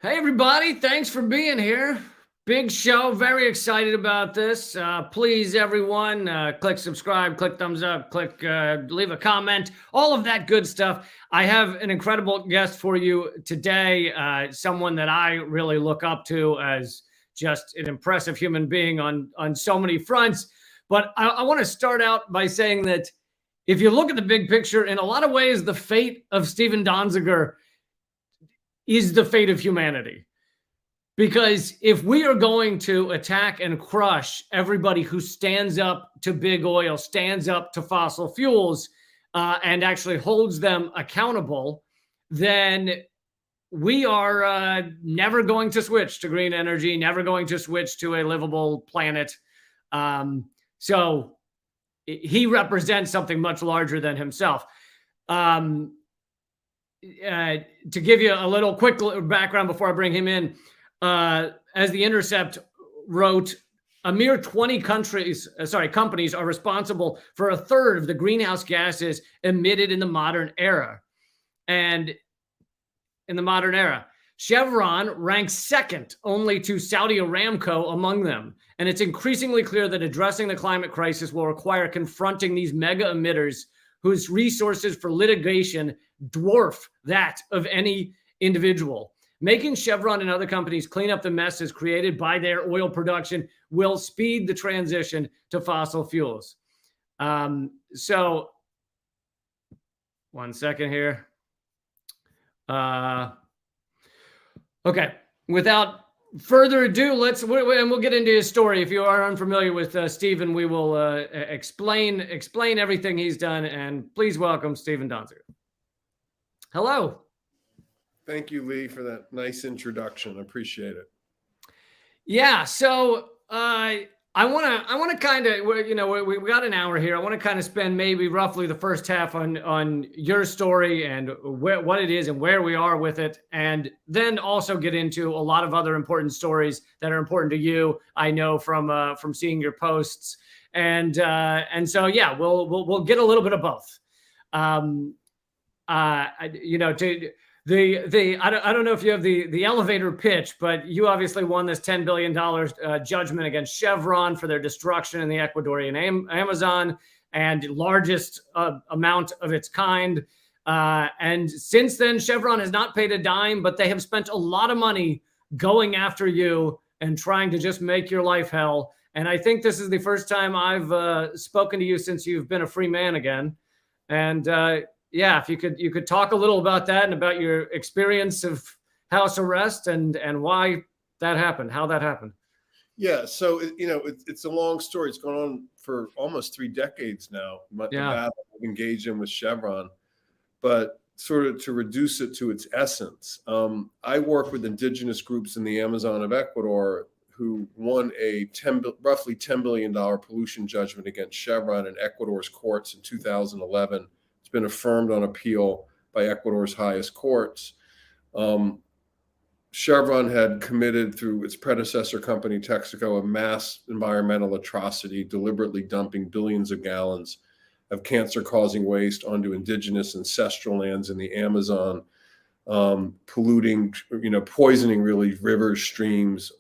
Hey, everybody. Thanks for being here. Big show. Very excited about this. Please, everyone, click subscribe, click thumbs up, leave a comment, all of that good stuff. I have an incredible guest for you today, someone that I really look up to as just an impressive human being on so many fronts. But I want to start out by saying that if you look at the big picture, in a lot of ways, the fate of Steven Donziger is the fate of humanity. Because if we are going to attack and crush everybody who stands up to big oil, stands up to fossil fuels, and actually holds them accountable, then we are never going to switch to green energy, never going to switch to a livable planet. So he represents something much larger than himself. To give you a little quick background before I bring him in, as The Intercept wrote, a mere 20 companies are responsible for a third of the greenhouse gases emitted in the modern era. And in the modern era, Chevron ranks second only to Saudi Aramco among them. And it's increasingly clear that addressing the climate crisis will require confronting these mega emitters whose resources for litigation dwarf that of any individual. Making Chevron and other companies clean up the messes created by their oil production will speed the transition to fossil fuels. So, one second here. Okay, without further ado, we'll get into his story. If you are unfamiliar with Steven, we will explain everything he's done. And please welcome Steven Donziger. Hello. Thank you, Lee, for that nice introduction. I appreciate it. Yeah. So I want to kind of, we got an hour here. I want to kind of spend maybe roughly the first half on your story and what it is and where we are with it, and then also get into a lot of other important stories that are important to you. I know from seeing your posts, and so yeah, we'll get a little bit of both. I don't know if you have the elevator pitch, but you obviously won this $10 billion judgment against Chevron for their destruction in the Ecuadorian Amazon, and largest amount of its kind. And since then, Chevron has not paid a dime, but they have spent a lot of money going after you and trying to just make your life hell. And I think this is the first time I've spoken to you since you've been a free man again. And yeah, if you could talk a little about that and about your experience of house arrest and why that happened, how that happened. Yeah, so it's a long story. It's gone on for almost 3 decades now. The battle I've engaged in with Chevron, but sort of to reduce it to its essence, I work with indigenous groups in the Amazon of Ecuador who won a roughly $10 billion pollution judgment against Chevron in Ecuador's courts in 2011. It's been affirmed on appeal by Ecuador's highest courts. Chevron had committed through its predecessor company, Texaco, a mass environmental atrocity, deliberately dumping billions of gallons of cancer-causing waste onto indigenous ancestral lands in the Amazon, polluting, poisoning really rivers, streams,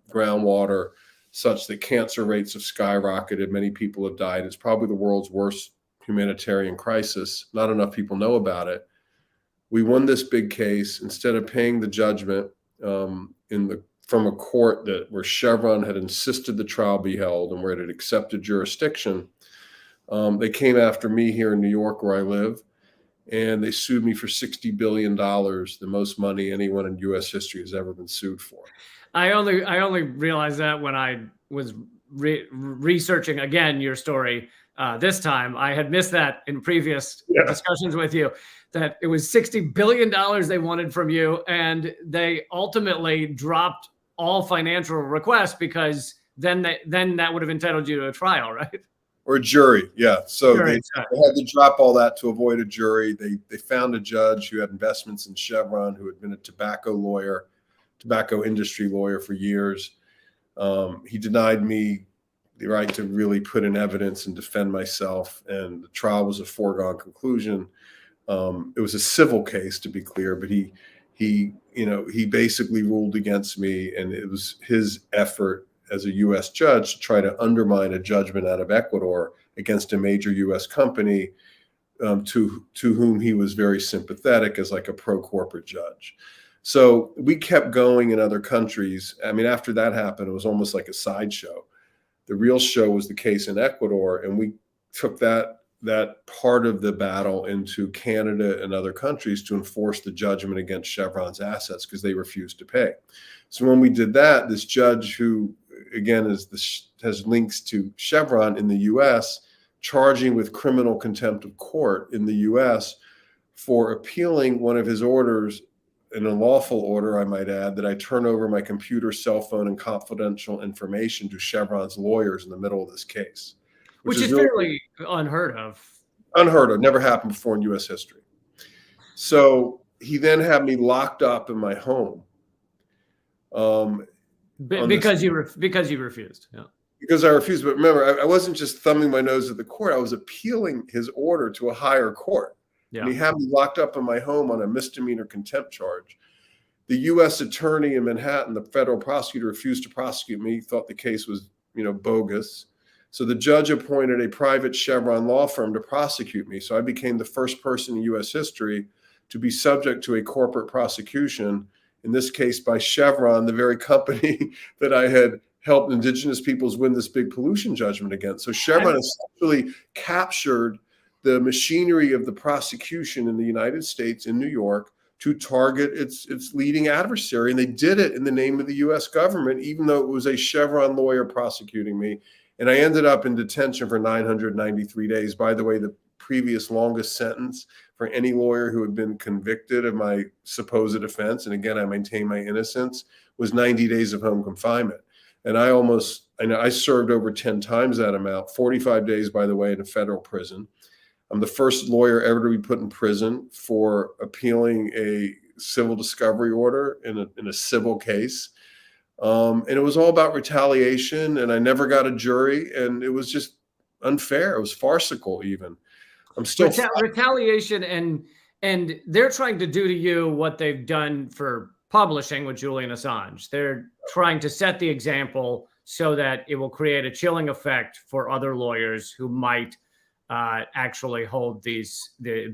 groundwater, such that cancer rates have skyrocketed. Many people have died. It's probably the world's worst humanitarian crisis. Not enough people know about it. We won this big case. Instead of paying the judgment from a court where Chevron had insisted the trial be held and where it had accepted jurisdiction, they came after me here in New York, where I live, and they sued me for $60 billion, the most money anyone in U.S. history has ever been sued for. I only realized that when I was researching again your story. This time, I had missed that in previous discussions with you, that it was $60 billion they wanted from you, and they ultimately dropped all financial requests because then that would have entitled you to a trial, right? Or a jury, yeah. So they had to drop all that to avoid a jury. They found a judge who had investments in Chevron, who had been a tobacco industry lawyer for years. He denied me the right to really put in evidence and defend myself, and the trial was a foregone conclusion. It was a civil case, to be clear, but he he basically ruled against me, and it was his effort as a U.S. judge to try to undermine a judgment out of Ecuador against a major U.S. company, to whom he was very sympathetic as like a pro-corporate judge. So we kept going in other countries. I mean, after that happened, it was almost like a sideshow. The real show was the case in Ecuador, and we took that part of the battle into Canada and other countries to enforce the judgment against Chevron's assets because they refused to pay. So when we did that, this judge, who again has links to Chevron in the U.S., charging with criminal contempt of court in the U.S. for appealing one of his orders, an unlawful order, I might add, that I turn over my computer, cell phone, and confidential information to Chevron's lawyers in the middle of this case. Which is really fairly unheard of. Unheard of, never happened before in U.S. history. So he then had me locked up in my home. Because you refused. Yeah. Because I refused. But remember, I wasn't just thumbing my nose at the court. I was appealing his order to a higher court. Yeah. And he had me locked up in my home on a misdemeanor contempt charge. The U.S. attorney in Manhattan, the federal prosecutor, refused to prosecute me. He thought the case was, bogus. So the judge appointed a private Chevron law firm to prosecute me. So I became the first person in U.S. history to be subject to a corporate prosecution, in this case by Chevron, the very company that I had helped indigenous peoples win this big pollution judgment against. So Chevron essentially captured the machinery of the prosecution in the United States, in New York, to target its leading adversary. And they did it in the name of the U.S. government, even though it was a Chevron lawyer prosecuting me. And I ended up in detention for 993 days. By the way, the previous longest sentence for any lawyer who had been convicted of my supposed offense, and again, I maintain my innocence, was 90 days of home confinement. And I served over 10 times that amount, 45 days, by the way, in a federal prison. I'm the first lawyer ever to be put in prison for appealing a civil discovery order in a civil case. And it was all about retaliation, and I never got a jury, and it was just unfair. It was farcical even. I'm still retaliation, and they're trying to do to you what they've done for publishing with Julian Assange. They're trying to set the example so that it will create a chilling effect for other lawyers who might actually hold the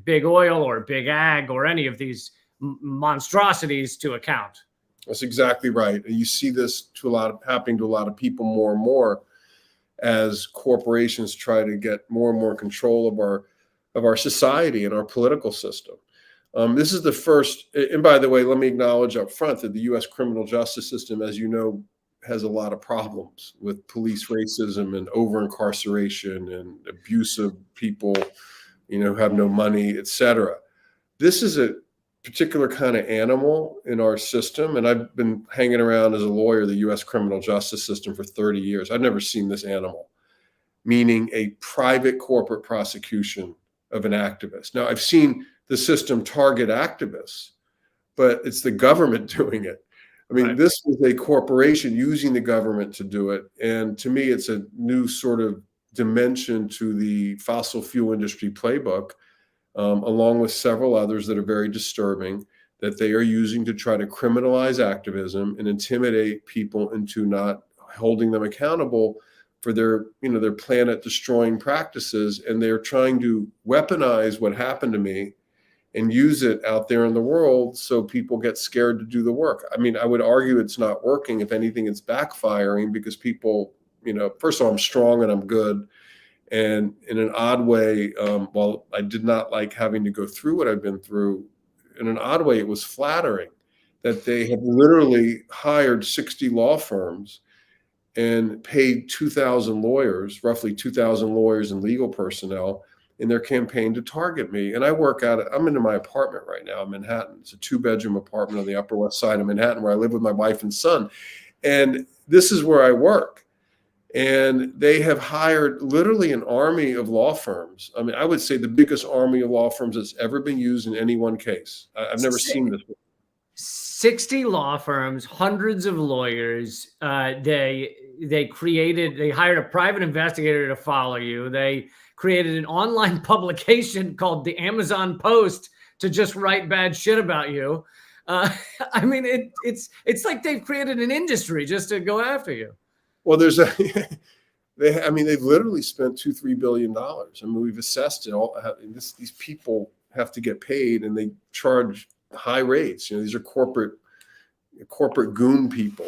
big oil or big ag or any of these monstrosities to account. That's exactly right. You see this happening to a lot of people more and more as corporations try to get more and more control of our society and our political system. This is the first, and by the way, let me acknowledge up front that the U.S. criminal justice system, as you know, has a lot of problems with police racism and over-incarceration and abuse of people, who have no money, et cetera. This is a particular kind of animal in our system, and I've been hanging around as a lawyer the U.S. criminal justice system for 30 years. I've never seen this animal, meaning a private corporate prosecution of an activist. Now, I've seen the system target activists, but it's the government doing it. I mean, right. This was a corporation using the government to do it. And to me, it's a new sort of dimension to the fossil fuel industry playbook, along with several others that are very disturbing, that they are using to try to criminalize activism and intimidate people into not holding them accountable for their planet destroying practices. And they're trying to weaponize what happened to me and use it out there in the world so people get scared to do the work. I mean, I would argue it's not working. If anything, it's backfiring because people, first of all, I'm strong and I'm good. And in an odd way, while I did not like having to go through what I've been through, in an odd way, it was flattering that they have literally hired 60 law firms and paid 2,000 lawyers, roughly 2,000 lawyers and legal personnel in their campaign to target me. And I'm in my apartment right now in Manhattan. It's a 2-bedroom apartment on the Upper West Side of Manhattan where I live with my wife and son. And this is where I work. And they have hired literally an army of law firms. I mean, I would say the biggest army of law firms that's ever been used in any one case. I've never seen this before. 60 law firms, hundreds of lawyers. They hired a private investigator to follow you. They created an online publication called the Amazon Post to just write bad shit about you. Uh, I mean, it's like they've created an industry just to go after you. Well, I mean, they've literally spent $2-3 billion. I mean, we've assessed it all. These people have to get paid, and they charge high rates. These are corporate goon people.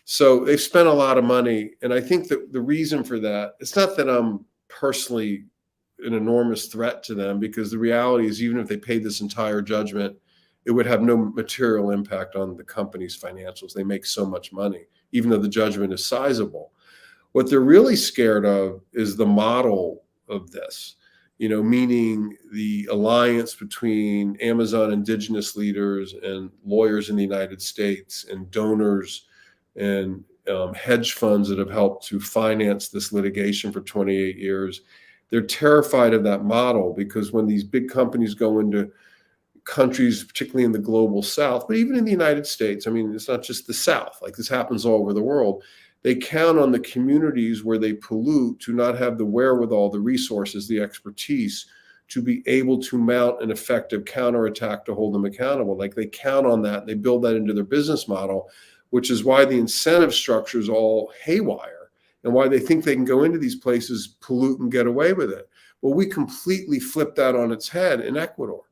So they've spent a lot of money, and I think that the reason for that, it's not that I'm personally an enormous threat to them, because the reality is, even if they paid this entire judgment, it would have no material impact on the company's financials. They make so much money, even though the judgment is sizable. What they're really scared of is the model of this, meaning the alliance between Amazon indigenous leaders and lawyers in the United States and donors and hedge funds that have helped to finance this litigation for 28 years. They're terrified of that model, because when these big companies go into countries, particularly in the global South, but even in the United States, I mean, it's not just the South, like this happens all over the world. They count on the communities where they pollute to not have the wherewithal, the resources, the expertise to be able to mount an effective counterattack to hold them accountable. Like, they count on that. They build that into their business model, which is why the incentive structure is all haywire, and why they think they can go into these places, pollute, and get away with it. Well, we completely flipped that on its head in Ecuador.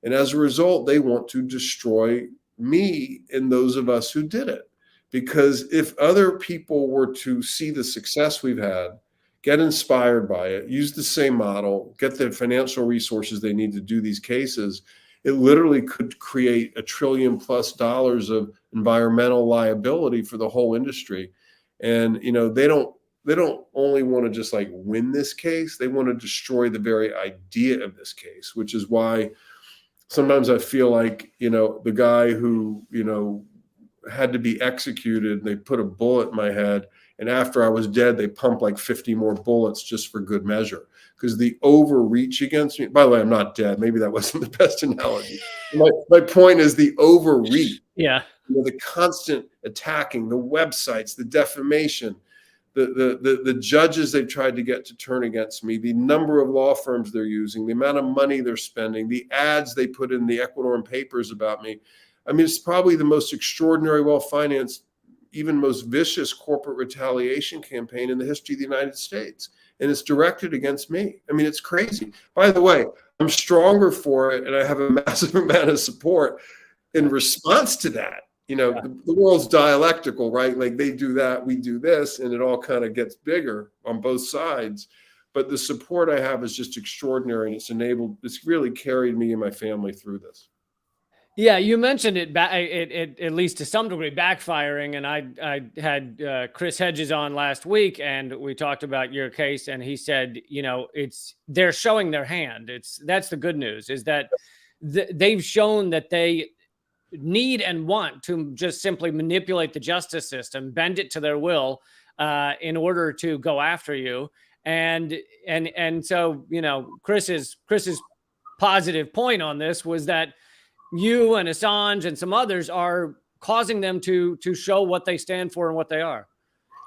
And as a result, they want to destroy me and those of us who did it. Because if other people were to see the success we've had, get inspired by it, use the same model, get the financial resources they need to do these cases, it literally could create $1 trillion+ of environmental liability for the whole industry. And they don't only want to just like win this case, they want to destroy the very idea of this case, which is why sometimes I feel like, the guy who, had to be executed, they put a bullet in my head, and after I was dead, they pumped like 50 more bullets just for good measure. Because the overreach against me, by the way, I'm not dead. Maybe that wasn't the best analogy. My point is the overreach. Yeah. The constant attacking, the websites, the defamation, the judges they've tried to get to turn against me, the number of law firms they're using, the amount of money they're spending, the ads they put in the Ecuadorian papers about me. I mean, it's probably the most extraordinary, well-financed, even most vicious corporate retaliation campaign in the history of the United States. And it's directed against me. I mean, it's crazy. By the way, I'm stronger for it, and I have a massive amount of support in response to that. The world's dialectical, right? Like, they do that, we do this, and it all kind of gets bigger on both sides. But the support I have is just extraordinary, and it's really carried me and my family through this. Yeah, you mentioned it, at least to some degree, backfiring. And I had Chris Hedges on last week, and we talked about your case, and he said, they're showing their hand. That's the good news, is that they've shown that they need and want to just simply manipulate the justice system, bend it to their will, in order to go after you. And so, Chris's positive point on this was that you and Assange and some others are causing them to show what they stand for and what they are.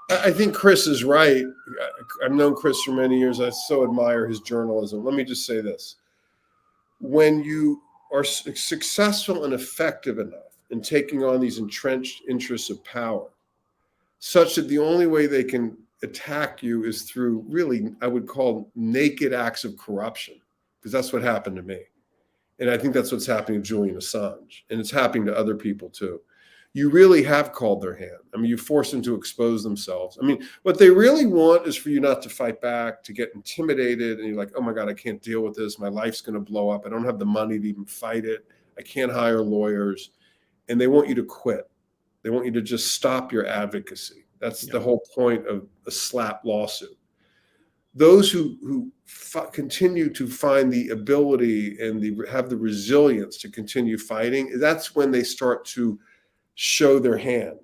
I think Chris is right. I've known Chris for many years. I so admire his journalism. Let me just say this. When you are successful and effective enough in taking on these entrenched interests of power, such that the only way they can attack you is through, really, I would call, naked acts of corruption, because that's what happened to me. And I think that's what's happening to Julian Assange. And it's happening to other people too. You really have called their hand. I mean, you force them to expose themselves. I mean, what they really want is for you not to fight back, to get intimidated. And you're like, oh my God, I can't deal with this. My life's going to blow up. I don't have the money to even fight it. I can't hire lawyers. And they want you to quit. They want you to just stop your advocacy. That's the whole point of a slap lawsuit. Those who continue to find the ability and have the resilience to continue fighting, that's when they start to show their hand,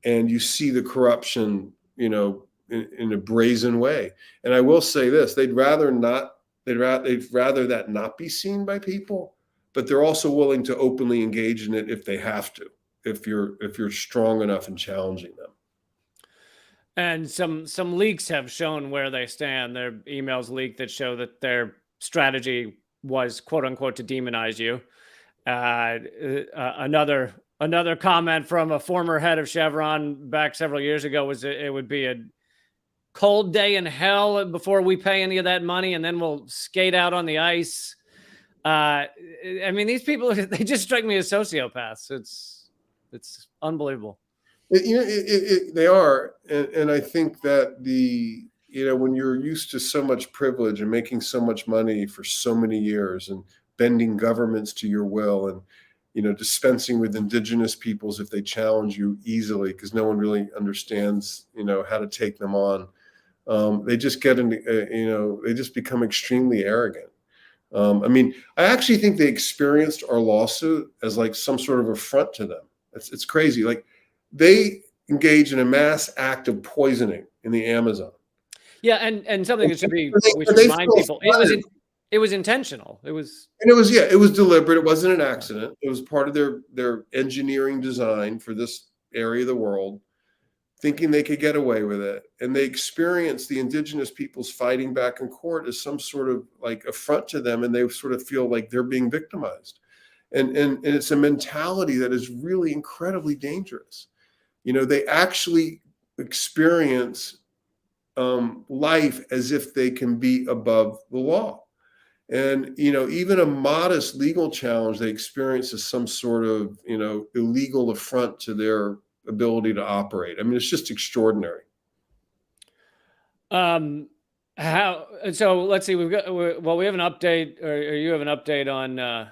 and you see the corruption, in a brazen way. And I will say this: they'd rather that not be seen by people, but they're also willing to openly engage in it if they have to, if you're strong enough in challenging them. And some leaks have shown where they stand. There are emails leaked that show that their strategy was, quote unquote, to demonize you. Another comment from a former head of Chevron back several years ago was it would be a cold day in hell before we pay any of that money, and then we'll skate out on the ice. I mean, these people, they just strike me as sociopaths. It's unbelievable. They are, and I think that when you're used to so much privilege and making so much money for so many years and bending governments to your will and dispensing with indigenous peoples if they challenge you easily because no one really understands how to take them on, they just get into they just become extremely arrogant. I mean, I actually think they experienced our lawsuit as like some sort of affront to them. It's crazy. Like, they engage in a mass act of poisoning in the Amazon. Yeah, and something that we should remind people, it was intentional. It was deliberate. It wasn't an accident. It was part of their engineering design for this area of the world, thinking they could get away with it. And they experienced the indigenous peoples fighting back in court as some sort of like affront to them, and they sort of feel like they're being victimized. And it's a mentality that is really incredibly dangerous. They actually experience life as if they can be above the law. And, even a modest legal challenge they experience as some sort of, illegal affront to their ability to operate. I mean, it's just extraordinary. So let's see, we have an update, or you have an update on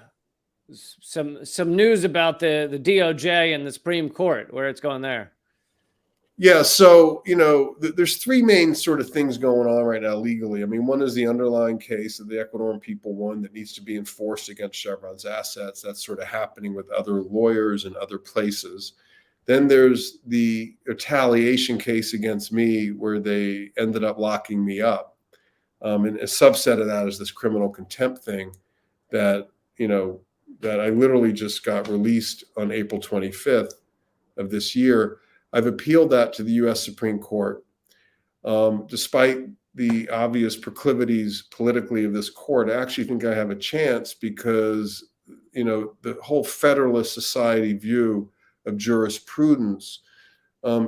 some news about the DOJ and the Supreme Court, where it's going there. Yeah, so there's three main sort of things going on right now legally. I mean, one is the underlying case that the Ecuadorian people won that needs to be enforced against Chevron's assets. That's sort of happening with other lawyers and other places. Then there's the retaliation case against me where they ended up locking me up. And a subset of that is this criminal contempt thing that I literally just got released on April 25th of this year. I've appealed that to the U.S. Supreme Court. Despite the obvious proclivities politically of this court, I actually think I have a chance because, the whole Federalist Society view of jurisprudence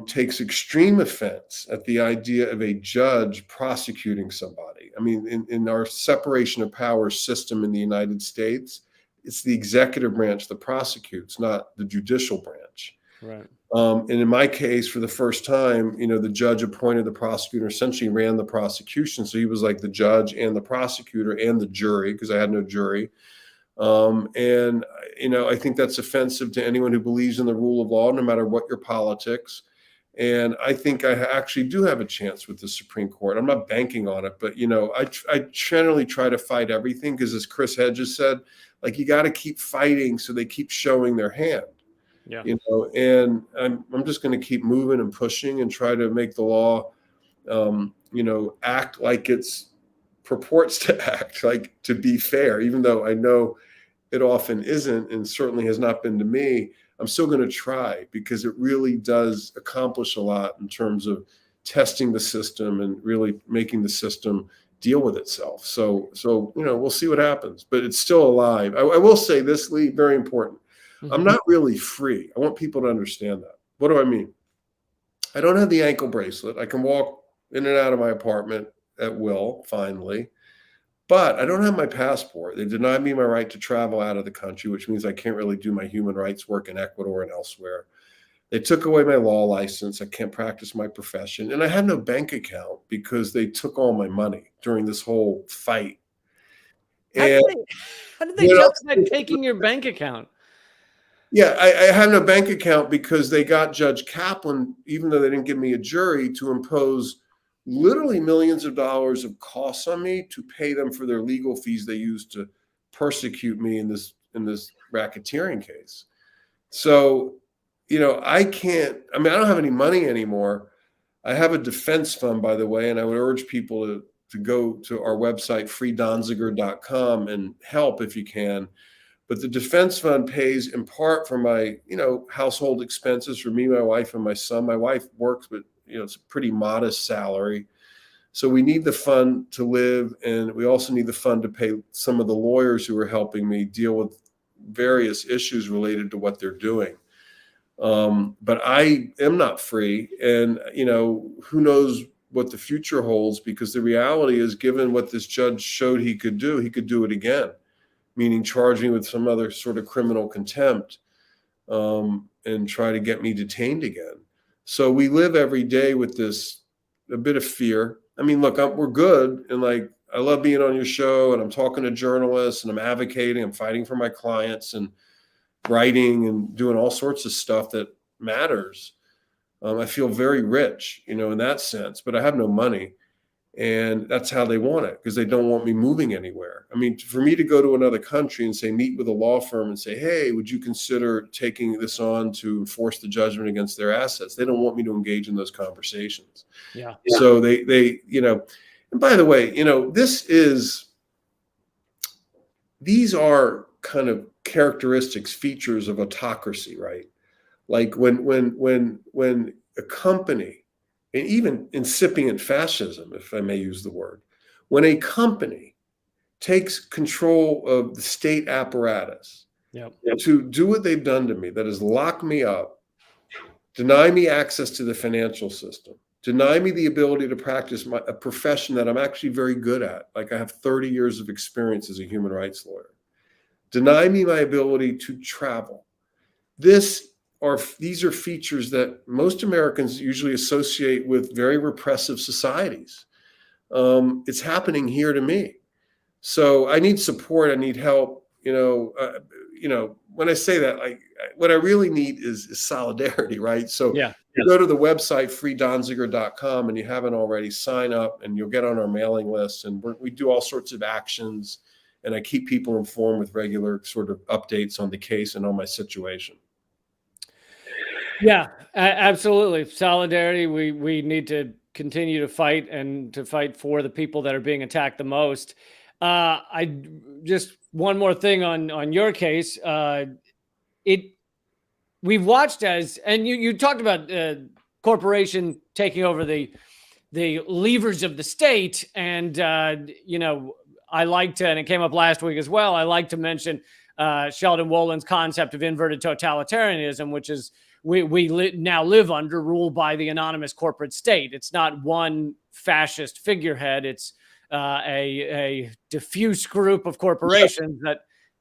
takes extreme offense at the idea of a judge prosecuting somebody. I mean, in our separation of powers system in the United States, it's the executive branch that prosecutes, not the judicial branch. Right. And in my case, for the first time, the judge appointed the prosecutor, essentially ran the prosecution. So he was like the judge and the prosecutor and the jury, because I had no jury. And I think that's offensive to anyone who believes in the rule of law, no matter what your politics. And I think I actually do have a chance with the Supreme Court. I'm not banking on it, but I generally try to fight everything because, as Chris Hedges said, like, you got to keep fighting so they keep showing their hand. Yeah. And I'm just going to keep moving and pushing and try to make the law, act like it's purports to act, like, to be fair, even though I know it often isn't, and certainly has not been to me. I'm still going to try because it really does accomplish a lot in terms of testing the system and really making the system deal with itself. So we'll see what happens, but it's still alive. I will say this, Lee, very important. Mm-hmm. I'm not really free. I want people to understand that. What do I mean? I don't have the ankle bracelet. I can walk in and out of my apartment at will, finally, but I don't have my passport. They denied me my right to travel out of the country, which means I can't really do my human rights work in Ecuador and elsewhere. They took away my law license. I can't practice my profession. And I had no bank account because they took all my money during this whole fight. How did they justify taking your bank account? Yeah, I have no bank account because they got Judge Kaplan, even though they didn't give me a jury, to impose literally millions of dollars of costs on me to pay them for their legal fees they used to persecute me in this racketeering case. So, I don't have any money anymore. I have a defense fund, by the way, and I would urge people to go to our website, freedonziger.com, and help if you can. But the defense fund pays in part for my, household expenses for me, my wife, and my son. My wife works, but it's a pretty modest salary. So we need the fund to live, and we also need the fund to pay some of the lawyers who are helping me deal with various issues related to what they're doing. But I am not free. And, who knows what the future holds, because the reality is, given what this judge showed he could do it again, meaning charge me with some other sort of criminal contempt, and try to get me detained again. So we live every day with a bit of fear. I mean, look, we're good. And I love being on your show, and I'm talking to journalists, and I'm advocating, I'm fighting for my clients, and writing and doing all sorts of stuff that matters. I feel very rich, in that sense, but I have no money. And that's how they want it, because they don't want me moving anywhere. I mean, for me to go to another country and meet with a law firm and say, hey, would you consider taking this on to enforce the judgment against their assets? They don't want me to engage in those conversations. Yeah. So they, and by the way, these are kind of characteristics, features of autocracy, right? Like when a company, and even incipient fascism, if I may use the word, when a company takes control of the state apparatus to do what they've done to me, that is lock me up, deny me access to the financial system, deny me the ability to practice a profession that I'm actually very good at. Like, I have 30 years of experience as a human rights lawyer. Deny me my ability to travel. These are features that most Americans usually associate with very repressive societies. It's happening here to me. So I need support. I need help. When I say that, what I really need is solidarity, right? So you go to the website, freedonziger.com, and you haven't already, sign up, and you'll get on our mailing list. And we do all sorts of actions, and I keep people informed with regular sort of updates on the case and on my situation. Yeah, absolutely. Solidarity. We need to continue to fight, and to fight for the people that are being attacked the most. I just, one more thing on your case. We've watched and you talked about corporation taking over the levers of the state. And, I like to, and it came up last week as well, I like to mention Sheldon Wolin's concept of inverted totalitarianism, which is we now live under rule by the anonymous corporate state. It's not one fascist figurehead. It's a diffuse group of corporations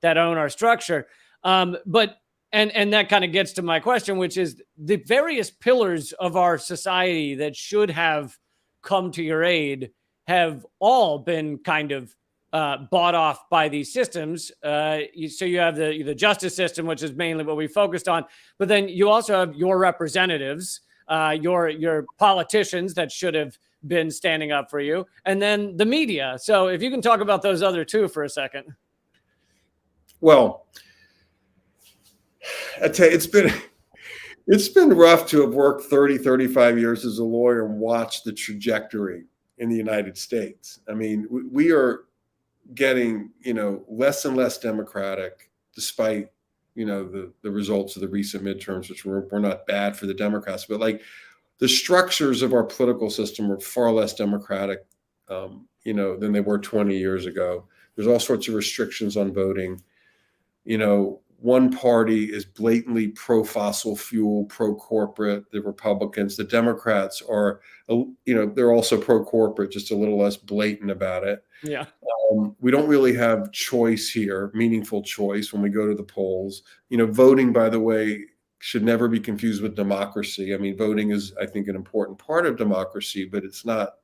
that own our structure. But that kind of gets to my question, which is the various pillars of our society that should have come to your aid have all been kind of bought off by these systems. So you have the justice system, which is mainly what we focused on, but then you also have your representatives, your politicians that should have been standing up for you, and then the media. So if you can talk about those other two for a second. Well, I tell you, it's been rough to have worked 35 years as a lawyer and watched the trajectory in the United States. I mean, we are getting, less and less democratic, despite, the results of the recent midterms, which were not bad for the Democrats, but the structures of our political system are far less democratic, than they were 20 years ago. There's all sorts of restrictions on voting. One party is blatantly pro-fossil fuel, pro-corporate, the Republicans. The Democrats are, they're also pro-corporate, just a little less blatant about it. Yeah. We don't really have choice here, meaningful choice when we go to the polls. Voting, by the way, should never be confused with democracy. I mean, voting is, I think, an important part of democracy, but it's not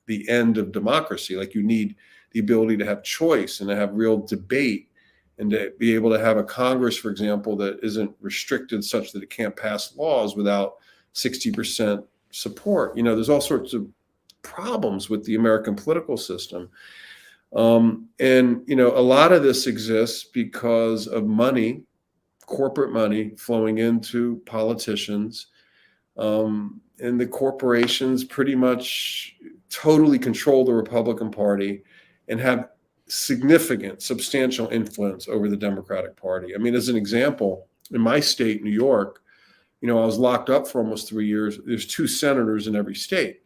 the end of democracy. You need the ability to have choice and to have real debate, and to be able to have a Congress, for example, that isn't restricted such that it can't pass laws without 60% support. There's all sorts of problems with the American political system. A lot of this exists because of money, corporate money flowing into politicians. And the corporations pretty much totally control the Republican Party and have significant, substantial influence over the Democratic Party. I mean, as an example, in my state, New York, I was locked up for almost 3 years. There's 2 senators in every state.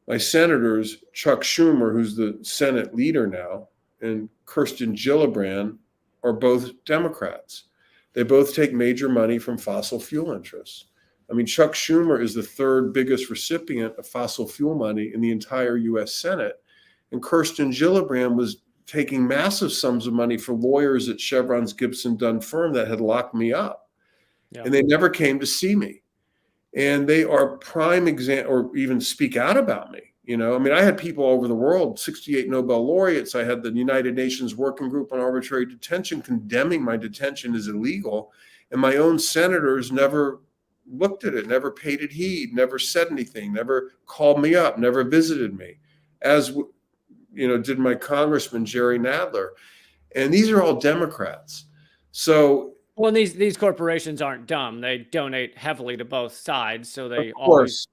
My senators, Chuck Schumer, who's the Senate leader now, and Kirsten Gillibrand, are both Democrats. They both take major money from fossil fuel interests. I mean, Chuck Schumer is the third biggest recipient of fossil fuel money in the entire US Senate. And Kirsten Gillibrand was taking massive sums of money for lawyers at Chevron's Gibson Dunn firm that had locked me up. Yeah. And they never came to see me. And they are prime example, or even speak out about me. You know, I mean, I had people all over the world, 68 Nobel laureates. I had the United Nations Working Group on Arbitrary Detention condemning my detention as illegal. And my own senators never looked at it, never paid it heed, never said anything, never called me up, never visited me, as you know, did my congressman, Jerry Nadler. And these are all Democrats. So, well, these corporations aren't dumb. They donate heavily to both sides, so they always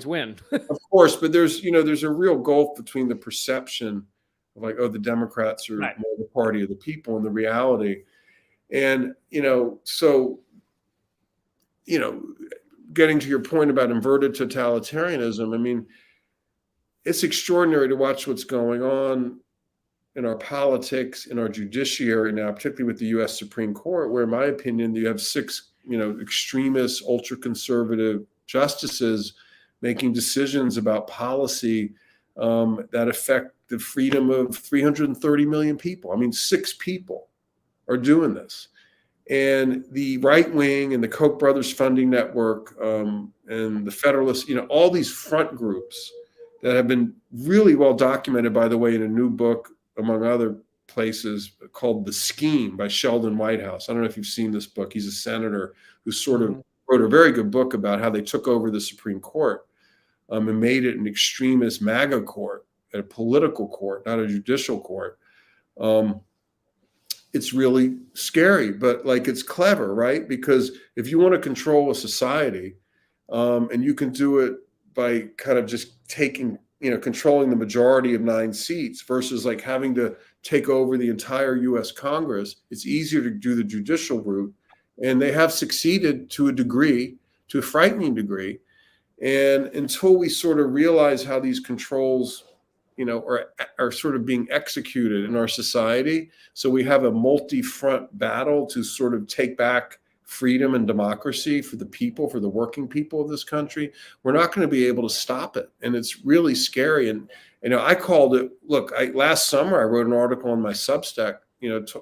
win. Of course, but there's a real gulf between the perception of like, oh, the Democrats are more the party of the people, and the reality. And so getting to your point about inverted totalitarianism, I mean, it's extraordinary to watch what's going on in our politics, in our judiciary now, particularly with the U.S. Supreme Court, where, in my opinion, you have 6, extremist, ultra-conservative justices making decisions about policy that affect the freedom of 330 million people. I mean, 6 people are doing this. And the right wing and the Koch brothers funding network and the Federalists, all these front groups that have been really well documented, by the way, in a new book, among other places, called The Scheme by Sheldon Whitehouse. I don't know if you've seen this book. He's a senator who sort of wrote a very good book about how they took over the Supreme Court and made it an extremist MAGA court, a political court, not a judicial court. It's really scary, but it's clever, right? Because if you want to control a society, and you can do it by kind of just taking, controlling the majority of 9 seats versus having to take over the entire US Congress, it's easier to do the judicial route. And they have succeeded to a degree, to a frightening degree. And until we sort of realize how these controls, are sort of being executed in our society, so we have a multi-front battle to sort of take back freedom and democracy for the people, for the working people of this country, we're not going to be able to stop it. And it's really scary. And, I called it, look, last summer, I wrote an article on my Substack,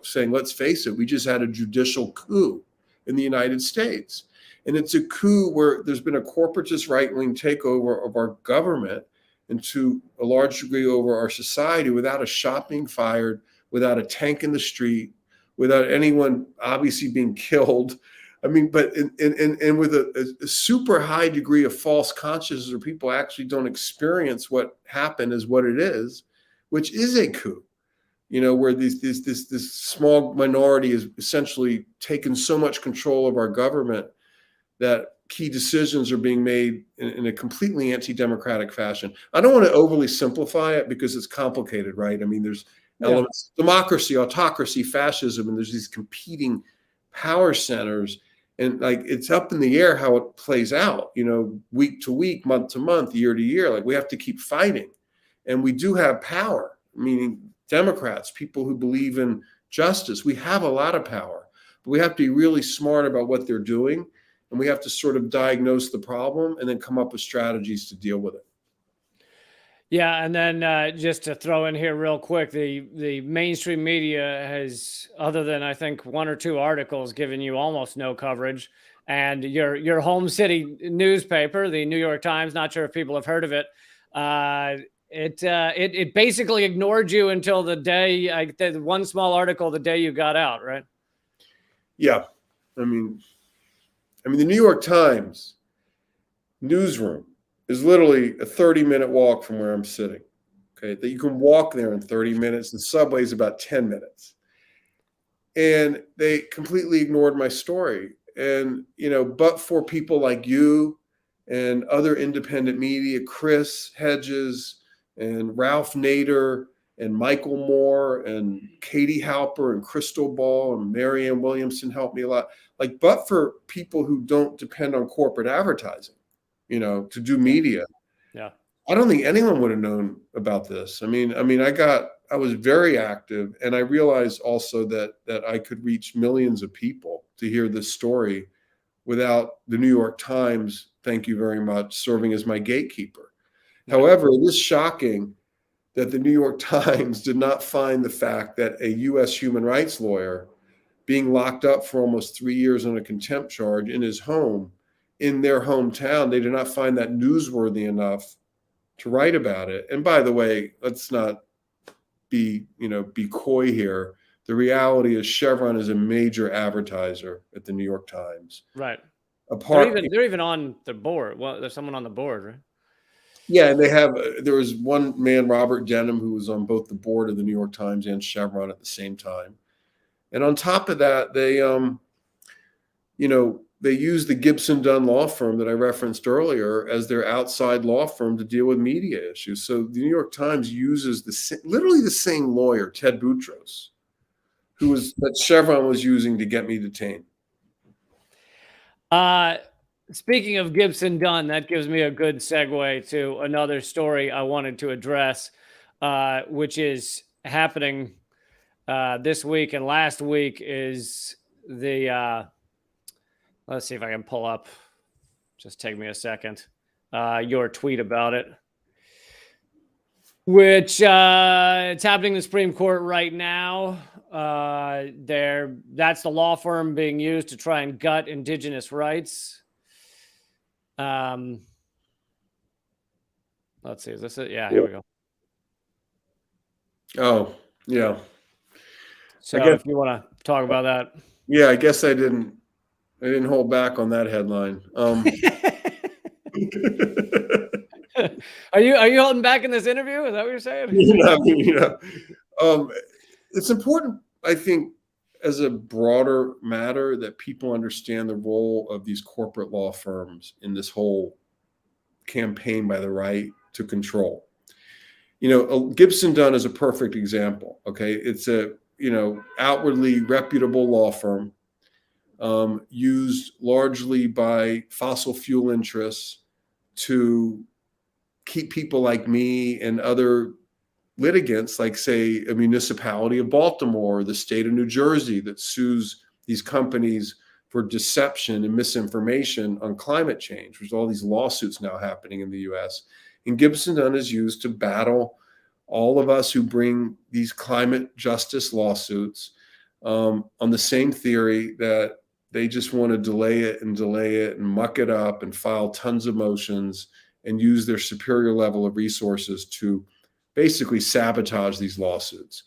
saying, let's face it, we just had a judicial coup in the United States. And it's a coup where there's been a corporatist right-wing takeover of our government and to a large degree over our society without a shot being fired, without a tank in the street, without anyone obviously being killed. I mean, but and with a super high degree of false consciousness, where people actually don't experience what happened as what it is, which is a coup, where this small minority has essentially taken so much control of our government that key decisions are being made in a completely anti-democratic fashion. I don't want to overly simplify it because it's complicated, right? I mean, there's elements, democracy, autocracy, fascism, and there's these competing power centers. And it's up in the air how it plays out, week to week, month to month, year to year. We have to keep fighting. And we do have power, meaning Democrats, people who believe in justice. We have a lot of power, but we have to be really smart about what they're doing. And we have to sort of diagnose the problem and then come up with strategies to deal with it. Yeah, and then just to throw in here real quick, the mainstream media has, other than I think 1 or 2 articles, given you almost no coverage. And your home city newspaper, the New York Times, not sure if people have heard of it, it basically ignored you until the day, the one small article the day you got out, right? Yeah, I mean, the New York Times newsroom is literally a 30-minute walk from where I'm sitting. Okay, that you can walk there in 30 minutes. The subway is about 10 minutes. And they completely ignored my story. And, but for people like you and other independent media, Chris Hedges and Ralph Nader and Michael Moore and Katie Halper and Crystal Ball and Marianne Williamson helped me a lot. But for people who don't depend on corporate advertising, to do media. Yeah. I don't think anyone would have known about this. I was very active, and I realized also that I could reach millions of people to hear this story without the New York Times, thank you very much, serving as my gatekeeper. However, it is shocking that the New York Times did not find the fact that a U.S. human rights lawyer being locked up for almost 3 years on a contempt charge in his home, in their hometown, they did not find that newsworthy enough to write about it. And by the way, let's not be coy here. The reality is Chevron is a major advertiser at the New York Times. Right. They're even on the board. Well, there's someone on the board, right? Yeah, and there was one man, Robert Denham, who was on both the board of the New York Times and Chevron at the same time. And on top of that, they use the Gibson Dunn law firm that I referenced earlier as their outside law firm to deal with media issues. So the New York Times uses literally the same lawyer, Ted Boutros, that Chevron was using to get me detained. Speaking of Gibson Dunn, that gives me a good segue to another story I wanted to address, which is happening this week. And last week is the, let's see if I can pull up, just take me a second, your tweet about it, which it's happening in the Supreme Court right now. That's the law firm being used to try and gut indigenous rights. Let's see, is this it? Yeah, here we go. Oh, yeah. So if you want to talk about that. Yeah, I guess I didn't hold back on that headline. Are you holding back in this interview? Is that what you're saying? It's important, I think, as a broader matter, that people understand the role of these corporate law firms in this whole campaign by the right to control. Gibson Dunn is a perfect example. Okay, it's a outwardly reputable law firm, used largely by fossil fuel interests to keep people like me and other litigants, like, say, a municipality of Baltimore or the state of New Jersey that sues these companies for deception and misinformation on climate change. There's all these lawsuits now happening in the US. And Gibson Dunn is used to battle all of us who bring these climate justice lawsuits on the same theory that they just want to delay it and muck it up and file tons of motions and use their superior level of resources to basically sabotage these lawsuits.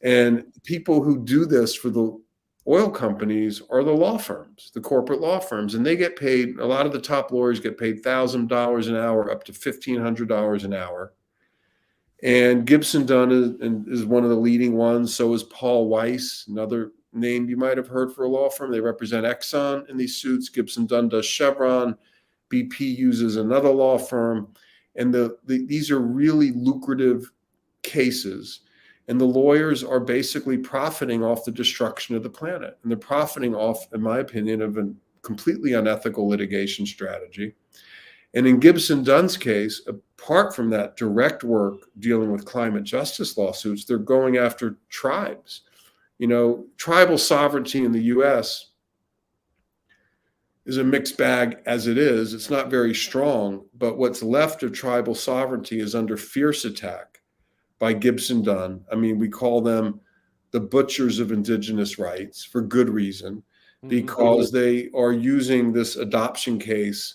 And people who do this for the oil companies are the law firms, the corporate law firms, and they get paid. A lot of the top lawyers get paid $1,000 an hour, up to $1,500 an hour. And Gibson Dunn is one of the leading ones. So is Paul Weiss, another name you might have heard for a law firm. They represent Exxon in these suits. Gibson Dunn does Chevron. BP uses another law firm. And these are really lucrative cases. And the lawyers are basically profiting off the destruction of the planet. And they're profiting off, in my opinion, of a completely unethical litigation strategy. And in Gibson Dunn's case, apart from that direct work dealing with climate justice lawsuits, they're going after tribes. Tribal sovereignty in the US is a mixed bag as it is. It's not very strong, but what's left of tribal sovereignty is under fierce attack by Gibson Dunn. We call them the butchers of indigenous rights for good reason, because they are using this adoption case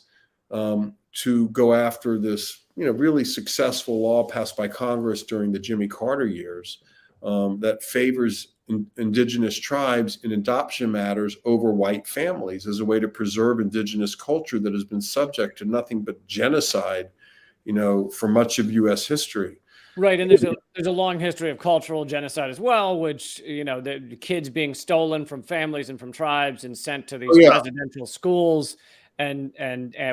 to go after this, really successful law passed by Congress during the Jimmy Carter years that favors indigenous tribes in adoption matters over white families as a way to preserve indigenous culture that has been subject to nothing but genocide, for much of U.S. history. Right, and there's a long history of cultural genocide as well, which the kids being stolen from families and from tribes and sent to these residential schools, and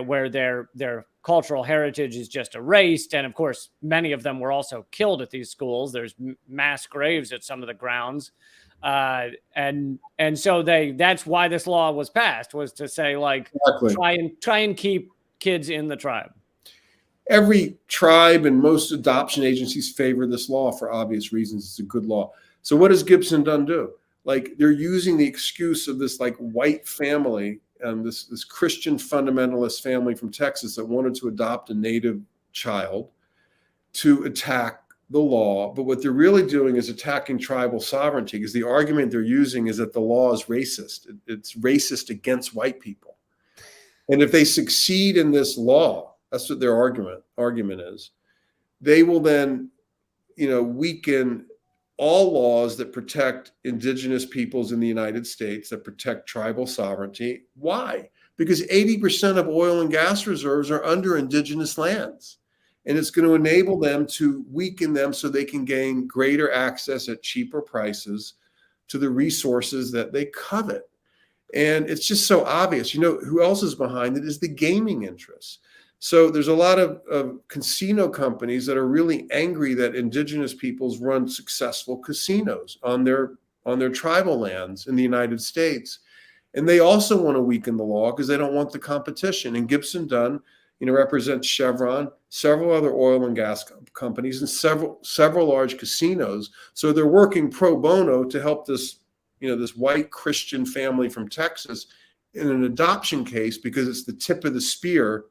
where their cultural heritage is just erased. And of course, many of them were also killed at these schools. There's mass graves at some of the grounds, and so that's why this law was passed, was to say, like, try and keep kids in the tribe. every tribe and most adoption agencies favor this law for obvious reasons. It's a good law. So what does Gibson Dunn do? Like, they're using the excuse of this like white family and this Christian fundamentalist family from Texas that wanted to adopt a native child to attack the law. But what they're really doing is attacking tribal sovereignty, because the argument they're using is that the law is racist. It's racist against white people. And if they succeed in this law, that's what their argument is, they will then, weaken all laws that protect indigenous peoples in the United States, that protect tribal sovereignty. Why? Because 80% of oil and gas reserves are under indigenous lands. And it's going to enable them to weaken them so they can gain greater access at cheaper prices to the resources that they covet. And it's just so obvious. Who else is behind it is the gaming interests. So there's a lot of casino companies that are really angry that indigenous peoples run successful casinos on their tribal lands in the United States. And they also want to weaken the law because they don't want the competition. And Gibson Dunn, represents Chevron, several other oil and gas companies, and several large casinos. So they're working pro bono to help this white Christian family from Texas in an adoption case, because it's the tip of the spear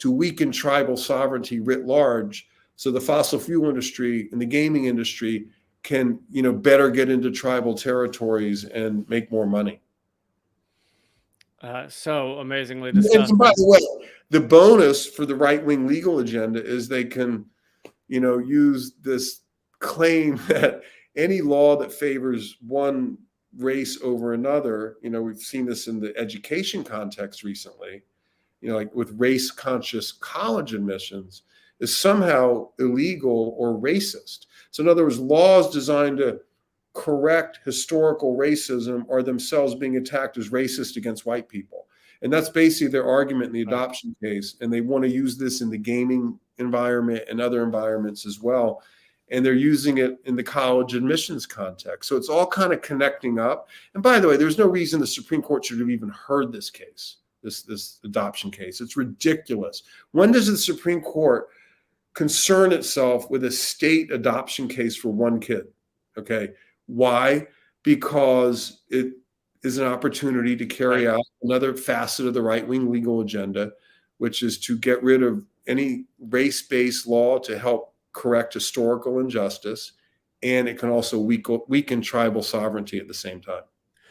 to weaken tribal sovereignty writ large, so the fossil fuel industry and the gaming industry can, better get into tribal territories and make more money. So amazingly And by the way, the bonus for the right-wing legal agenda is they can, use this claim that any law that favors one race over another, we've seen this in the education context recently, like with race-conscious college admissions, is somehow illegal or racist. So in other words, laws designed to correct historical racism are themselves being attacked as racist against white people. And that's basically their argument in the adoption case. And they want to use this in the gaming environment and other environments as well. And they're using it in the college admissions context. So it's all kind of connecting up. And by the way, there's no reason the Supreme Court should have even heard this case, this adoption case. It's ridiculous. When does the Supreme Court concern itself with a state adoption case for one kid? Okay. Why? Because it is an opportunity to carry out another facet of the right-wing legal agenda, which is to get rid of any race-based law to help correct historical injustice. And it can also weaken tribal sovereignty at the same time.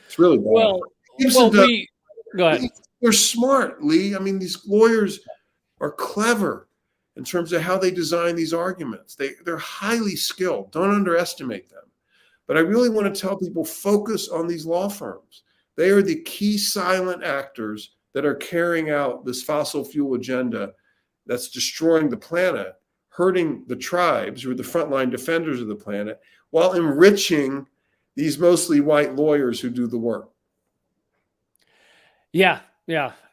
It's really bad. Go ahead. They're smart, Lee. I mean, these lawyers are clever in terms of how they design these arguments. They're highly skilled. Don't underestimate them. But I really want to tell people, focus on these law firms. They are the key silent actors that are carrying out this fossil fuel agenda that's destroying the planet, hurting the tribes who are the frontline defenders of the planet, while enriching these mostly white lawyers who do the work. Yeah.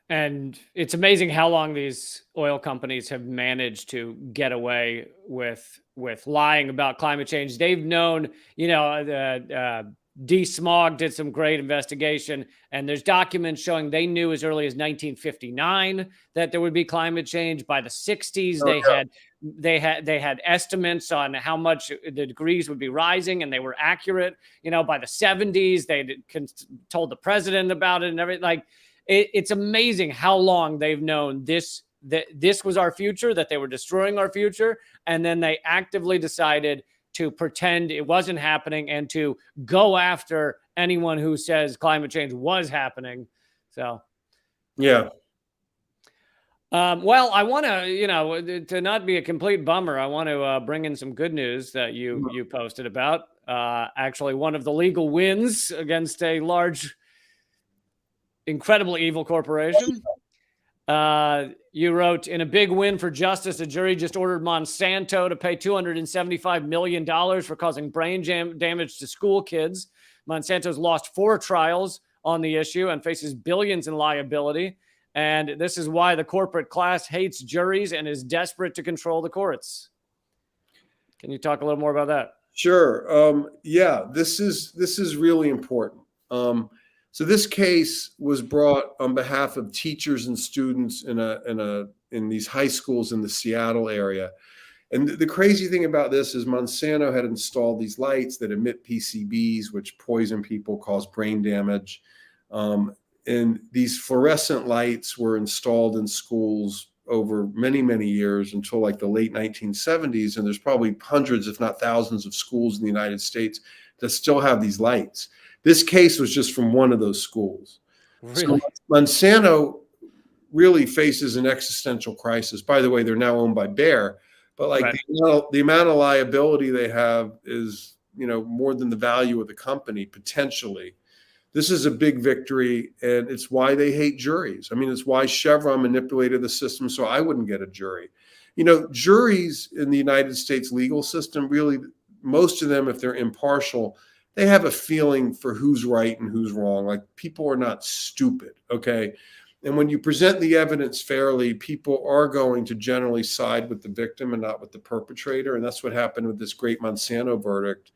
And it's amazing how long these oil companies have managed to get away with lying about climate change. They've known, DeSmog did some great investigation, and there's documents showing they knew as early as 1959 that there would be climate change. By the 60s, they had estimates on how much the degrees would be rising, and they were accurate. By the 70s, they told the president about it and everything. It's amazing how long they've known that this was our future, that they were destroying our future. And then they actively decided to pretend it wasn't happening and to go after anyone who says climate change was happening. So, yeah. Well, I want to not be a complete bummer, I want to bring in some good news that you posted about. Actually, one of the legal wins against a large, incredibly evil corporation. You wrote, in a big win for justice, a jury just ordered Monsanto to pay $275 million for causing brain damage to school kids. Monsanto's lost 4 trials on the issue and faces billions in liability. And this is why the corporate class hates juries and is desperate to control the courts. Can you talk a little more about that? Sure. This is really important. So this case was brought on behalf of teachers and students in in these high schools in the Seattle area. And the crazy thing about this is Monsanto had installed these lights that emit PCBs, which poison people, cause brain damage. And these fluorescent lights were installed in schools over many, many years until like the late 1970s. And there's probably hundreds, if not thousands, of schools in the United States that still have these lights. This case was just from one of those schools. Really? So Monsanto really faces an existential crisis. By the way, they're now owned by Bayer, but like the amount of liability they have is, more than the value of the company potentially. This is a big victory, and it's why they hate juries. I mean, it's why Chevron manipulated the system so I wouldn't get a jury. Juries in the United States legal system, really, most of them, if they're impartial, they have a feeling for who's right and who's wrong. Like, people are not stupid, okay? And when you present the evidence fairly, people are going to generally side with the victim and not with the perpetrator. And that's what happened with this great Monsanto verdict,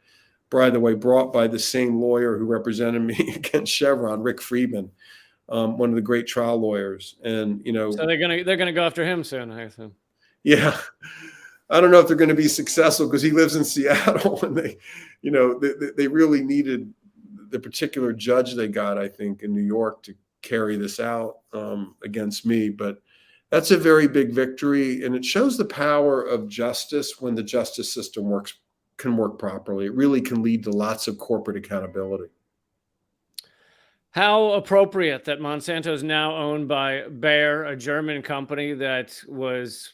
by the way, brought by the same lawyer who represented me against Chevron, Rick Friedman, one of the great trial lawyers. And, so they're gonna go after him soon, I assume. Yeah. I don't know if they're going to be successful because he lives in Seattle, and they really needed the particular judge they got, I think, in New York to carry this out against me. But that's a very big victory, and it shows the power of justice when the justice system can work properly. It really can lead to lots of corporate accountability. How appropriate that Monsanto is now owned by Bayer, a German company that was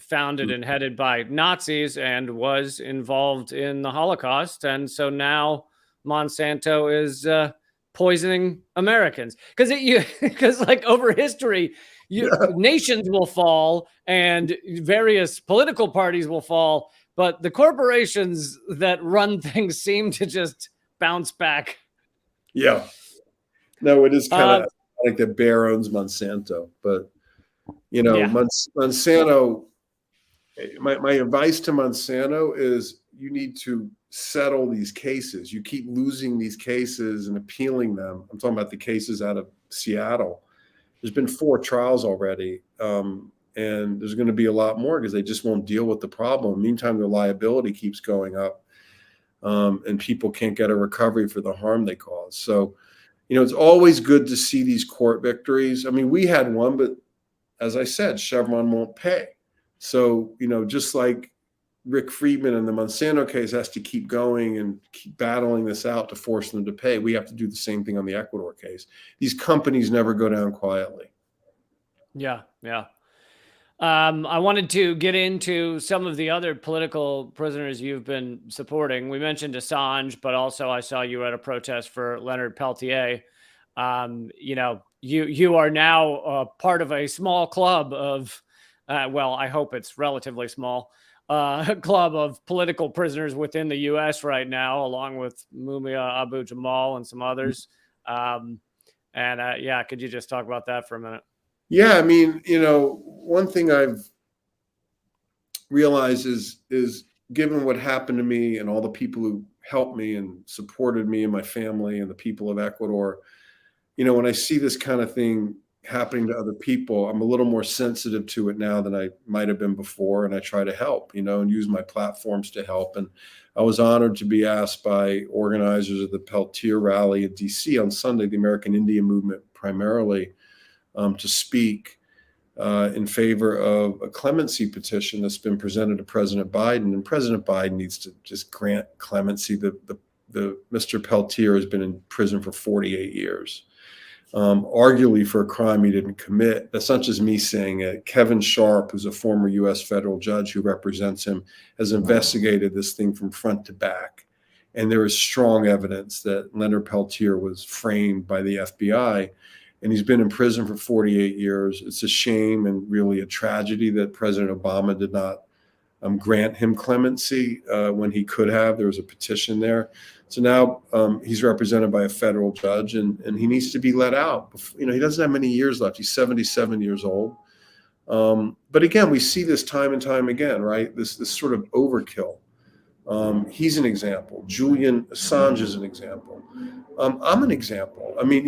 founded and headed by Nazis and was involved in the Holocaust. And so now Monsanto is poisoning Americans. Because like over history, nations will fall and various political parties will fall, but the corporations that run things seem to just bounce back. Yeah. No, it is kind of like that Bayer owns Monsanto, but Monsanto, my advice to Monsanto is you need to settle these cases. You keep losing these cases and appealing them. I'm talking about the cases out of Seattle. There's been 4 trials already, and there's going to be a lot more because they just won't deal with the problem. Meantime, their liability keeps going up, and people can't get a recovery for the harm they cause. So, it's always good to see these court victories. I mean, we had one, but as I said, Chevron won't pay. So, just like Rick Friedman in the Monsanto case has to keep going and keep battling this out to force them to pay, we have to do the same thing on the Ecuador case. These companies never go down quietly. Yeah. I wanted to get into some of the other political prisoners you've been supporting. We mentioned Assange, but also I saw you at a protest for Leonard Peltier. You are now part of a small club of, I hope it's relatively small, club of political prisoners within the U.S. right now, along with Mumia Abu-Jamal and some others. Could you just talk about that for a minute? Yeah, I mean, one thing I've realized is given what happened to me and all the people who helped me and supported me and my family and the people of Ecuador, when I see this kind of thing happening to other people, I'm a little more sensitive to it now than I might have been before. And I try to help, and use my platforms to help. And I was honored to be asked by organizers of the Peltier rally in DC on Sunday, the American Indian movement primarily, to speak in favor of a clemency petition that's been presented to President Biden. And President Biden needs to just grant clemency. The Mr. Peltier has been in prison for 48 years. Arguably for a crime he didn't commit. That's not just me saying it. Kevin Sharp, who's a former U.S. federal judge who represents him, has investigated this thing from front to back. And there is strong evidence that Leonard Peltier was framed by the FBI, and he's been in prison for 48 years. It's a shame and really a tragedy that President Obama did not grant him clemency when he could have. There was a petition there. So now he's represented by a federal judge, and he needs to be let out. He doesn't have many years left. He's 77 years old. But again, we see this time and time again, right? This sort of overkill. He's an example. Julian Assange is an example. I'm an example. I mean,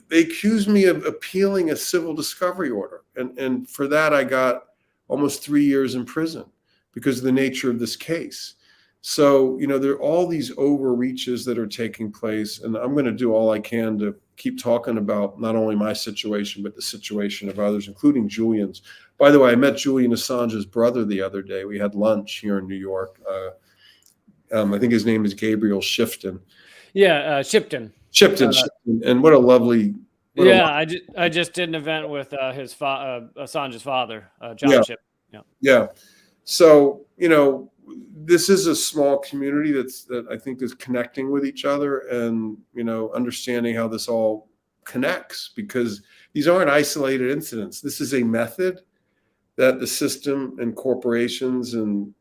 they accuse me of appealing a civil discovery order. And for that, I got almost 3 years in prison because of the nature of this case. So, there are all these overreaches that are taking place, and I'm going to do all I can to keep talking about not only my situation, but the situation of others, including Julian's. By the way, I met Julian Assange's brother the other day. We had lunch here in New York. I think his name is Gabriel Shifton. Yeah, Shipton. Shifton. And what a lovely. I just did an event with Assange's father, John Shipton. Yeah. So, this is a small community that I think is connecting with each other and, understanding how this all connects, because these aren't isolated incidents. This is a method that the system and corporations and,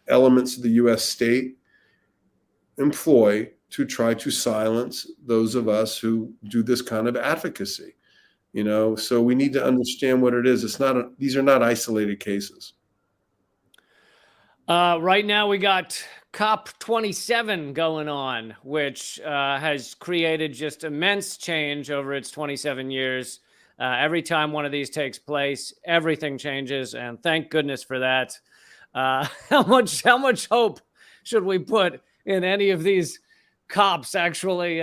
elements of the U.S. state employ to try to silence those of us who do this kind of advocacy. So we need to understand what it is. These are not isolated cases. Right now we got COP27 going on, which has created just immense change over its 27 years. Every time one of these takes place, everything changes, and thank goodness for that. How much hope should we put in any of these COPs actually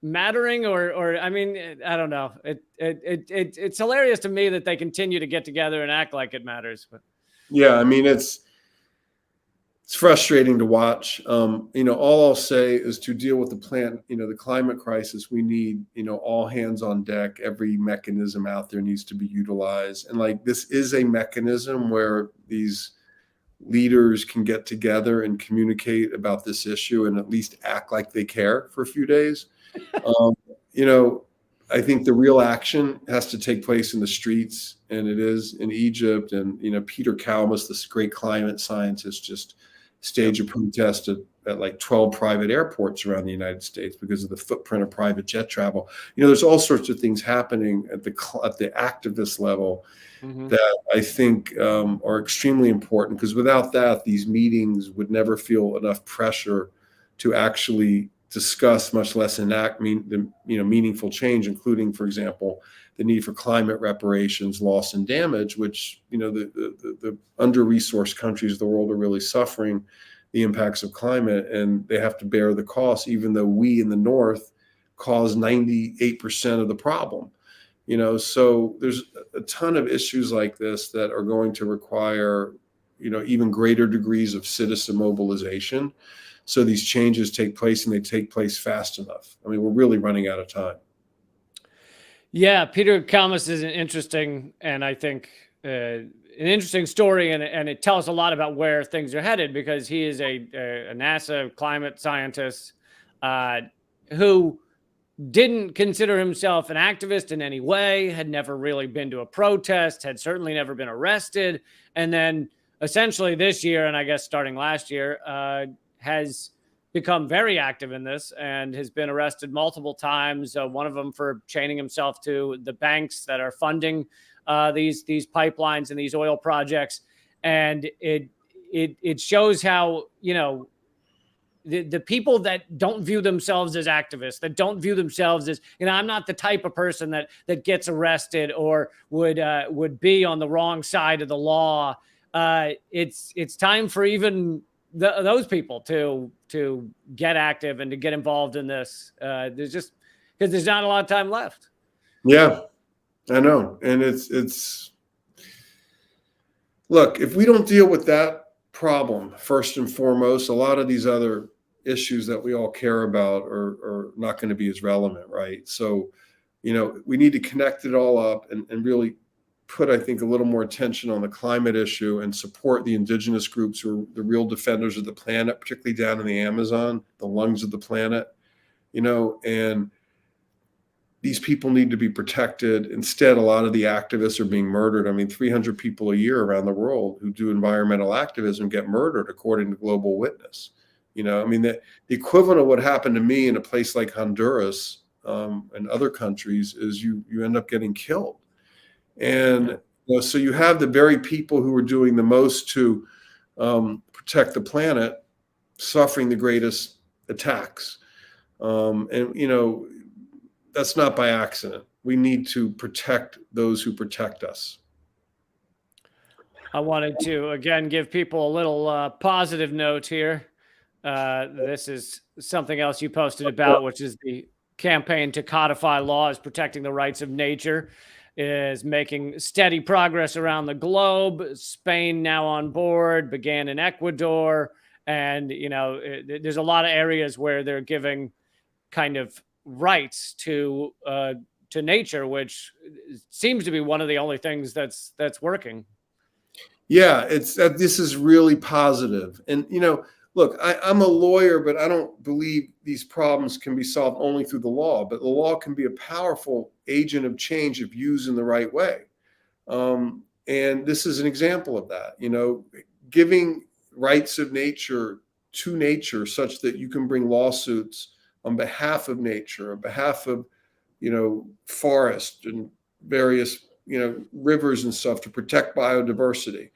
mattering? Or I mean, I don't know. It's hilarious to me that they continue to get together and act like it matters. But yeah, I mean, it's frustrating to watch. All I'll say is to deal with the climate crisis, we need, all hands on deck. Every mechanism out there needs to be utilized. And this is a mechanism where these leaders can get together and communicate about this issue and at least act like they care for a few days. I think the real action has to take place in the streets, and it is in Egypt. And, Peter Kalmus, this great climate scientist, just staged a protest at 12 private airports around the United States because of the footprint of private jet travel. There's all sorts of things happening at the activist level that I think are extremely important, because without that, these meetings would never feel enough pressure to actually discuss, much less enact meaningful change, including, for example, the need for climate reparations, loss and damage, which the under-resourced countries of the world are really suffering the impacts of climate, and they have to bear the cost, even though we in the North cause 98% of the problem. So there's a ton of issues like this that are going to require, even greater degrees of citizen mobilization. So these changes take place, and they take place fast enough. I mean, we're really running out of time. Yeah, Peter Kalmus is an interesting, and I think an interesting story, and it tells a lot about where things are headed, because he is a NASA climate scientist who didn't consider himself an activist in any way, had never really been to a protest, had certainly never been arrested, and then essentially this year, and I guess starting last year, has become very active in this and has been arrested multiple times. One of them for chaining himself to the banks that are funding these pipelines and these oil projects. And it shows how, the people that don't view themselves as activists, that don't view themselves as, I'm not the type of person that gets arrested or would be on the wrong side of the law. It's time for even those people to get active and to get involved in this. There's just, because there's not a lot of time left. Yeah, I know. And it's look, if we don't deal with that problem first and foremost, a lot of these other issues that we all care about are not going to be as relevant, right? So, we need to connect it all up and really put, I think, a little more attention on the climate issue and support the indigenous groups who are the real defenders of the planet, particularly down in the Amazon, the lungs of the planet, and these people need to be protected. Instead, a lot of the activists are being murdered. I mean, 300 people a year around the world who do environmental activism get murdered, according to Global Witness. The equivalent of what happened to me in a place like Honduras and other countries is you end up getting killed. And so you have the very people who are doing the most to protect the planet suffering the greatest attacks. That's not by accident. we need to protect those who protect us. I wanted to, again, give people a little positive note here. This is something else you posted about, which is the campaign to codify laws protecting the rights of nature is making steady progress around the globe. Spain now on board, began in Ecuador. And, there's a lot of areas where they're giving kind of rights to nature, which seems to be one of the only things that's working. Yeah, this is really positive. And, look, I'm a lawyer, but I don't believe these problems can be solved only through the law. But the law can be a powerful agent of change if used in the right way. And this is an example of that, giving rights of nature to nature such that you can bring lawsuits on behalf of nature, on behalf of, forest and various, rivers and stuff to protect biodiversity.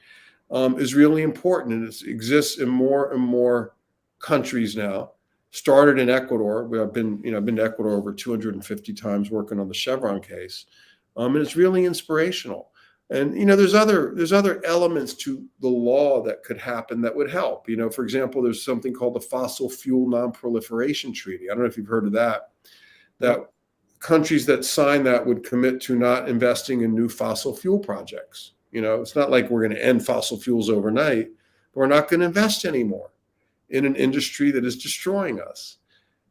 Is really important, and it exists in more and more countries now. Started in Ecuador, where I've been to Ecuador over 250 times working on the Chevron case, and it's really inspirational. And there's other elements to the law that could happen that would help. For example, there's something called the Fossil Fuel Non-Proliferation Treaty. I don't know if you've heard of that. That countries that sign that would commit to not investing in new fossil fuel projects. It's not like we're going to end fossil fuels overnight, but we're not going to invest anymore in an industry that is destroying us.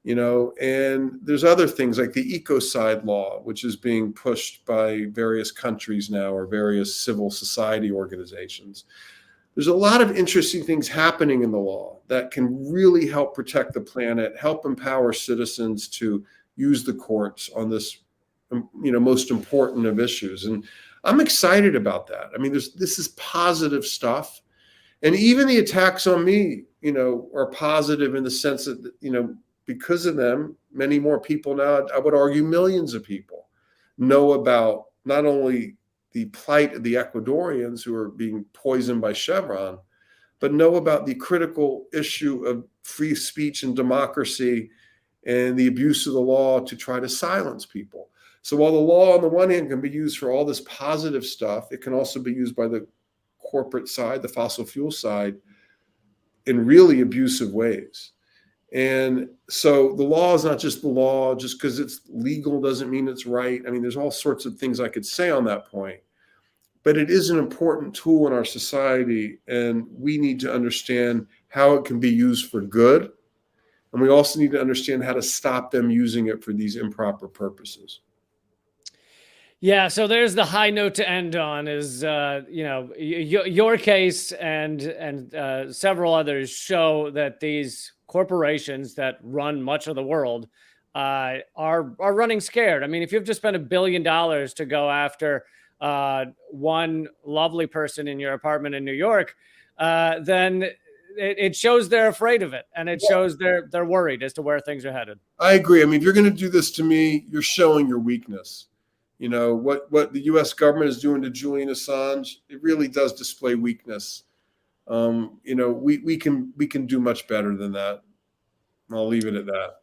And there's other things like the ecocide law, which is being pushed by various countries now, or various civil society organizations. There's a lot of interesting things happening in the law that can really help protect the planet, help empower citizens to use the courts on this, most important of issues. And I'm excited about that. I mean, this is positive stuff. And even the attacks on me, are positive in the sense that, because of them, many more people now, I would argue millions of people, know about not only the plight of the Ecuadorians who are being poisoned by Chevron, but know about the critical issue of free speech and democracy and the abuse of the law to try to silence people. So while the law on the one hand can be used for all this positive stuff, it can also be used by the corporate side, the fossil fuel side, in really abusive ways. And so the law is not just the law. Just because it's legal doesn't mean it's right. I mean, there's all sorts of things I could say on that point. But it is an important tool in our society, and we need to understand how it can be used for good. And we also need to understand how to stop them using it for these improper purposes. Yeah, so there's the high note to end on is, your case and several others show that these corporations that run much of the world are running scared. I mean, if you've just spent $1 billion to go after one lovely person in your apartment in New York, then it shows they're afraid of it, and it shows they're worried as to where things are headed. I agree. I mean, if you're going to do this to me, you're showing your weakness. What the U.S. government is doing to Julian Assange, it really does display weakness. We can do much better than that. I'll leave it at that.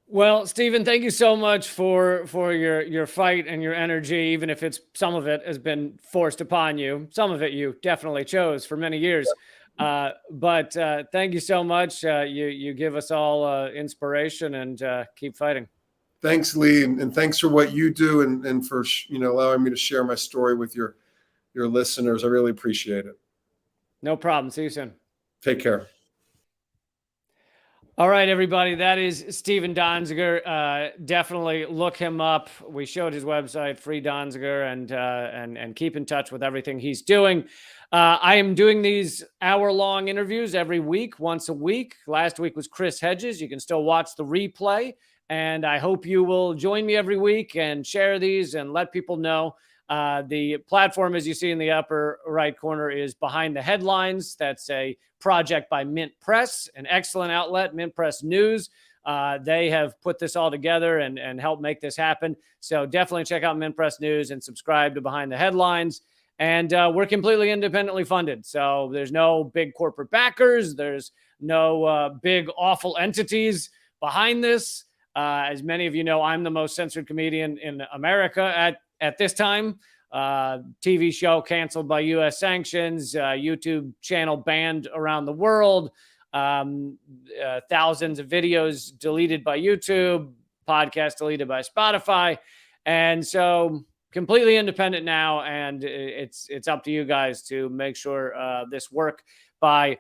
Well, Steven, thank you so much for your fight and your energy, even if some of it has been forced upon you. Some of it you definitely chose for many years. But thank you so much. You give us all inspiration, and keep fighting. Thanks, Lee, and thanks for what you do, and for allowing me to share my story with your listeners. I really appreciate it. No problem. See you soon. Take care. All right, everybody. That is Steven Donziger. Definitely look him up. We showed his website, Free Donziger, and keep in touch with everything he's doing. I am doing these hour-long interviews every week, once a week. Last week was Chris Hedges. You can still watch the replay. And I hope you will join me every week and share these and let people know. The platform, as you see in the upper right corner, is Behind the Headlines. That's a project by Mint Press, an excellent outlet, Mint Press News. They have put this all together and helped make this happen. So definitely check out Mint Press News and subscribe to Behind the Headlines. And we're completely independently funded. So there's no big corporate backers. There's no big, awful entities behind this. As many of you know, I'm the most censored comedian in America at this time. TV show canceled by U.S. sanctions, YouTube channel banned around the world, thousands of videos deleted by YouTube, podcast deleted by Spotify. And so completely independent now. And it's up to you guys to make sure this work by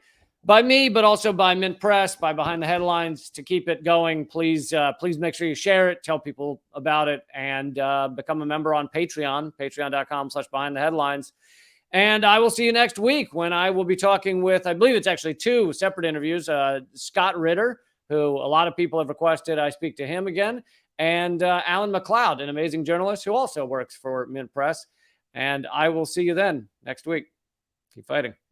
me, but also by Mint Press, by Behind the Headlines, to keep it going. Please make sure you share it, tell people about it, and become a member on Patreon, patreon.com/Behind the Headlines. And I will see you next week when I will be talking with, I believe it's actually 2 separate interviews, Scott Ritter, who a lot of people have requested I speak to him again, and Alan McLeod, an amazing journalist who also works for Mint Press. And I will see you then next week. Keep fighting.